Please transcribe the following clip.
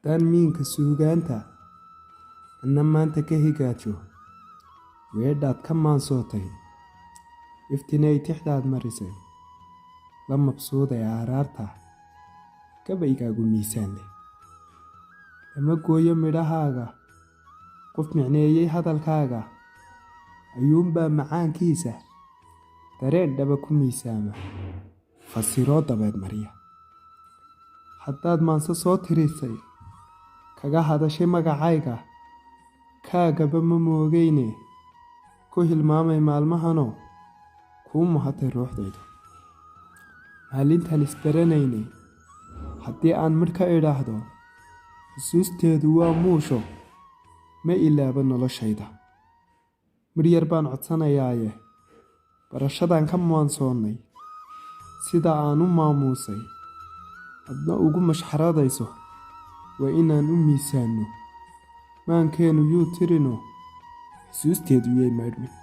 haddaan miinka suugaanta anna maanta ka higaajo weedhaad ka maansootay iftinay tixdaad marisay la mabsuuday aaraarta gabaygaagu miisaan leh lama gooyo midhahaaga qof micneeyey hadalkaaga ayuunbaa macaankiisa dareen dhaba ku miisaama fasiroo dabeed mariya haddaad maanse soo tirisay kaga hadashay magacayga kaagaba ma moogayne ku hilmaamay maalmahanoo kuu muhatay ruuxdaydu maalintaan isbaranaynay haddii aan midh ka idhaahdo xusuusteedu waa muusho ma ilaaba noloshayda midh yar baan codsanayaaye barashadaan ka maansoonnay sida aan u maamuusay adna ugu mashxaradayso waa inaan u miisaanno maankeennu yuu tirino xusuusteedu yay maydhmin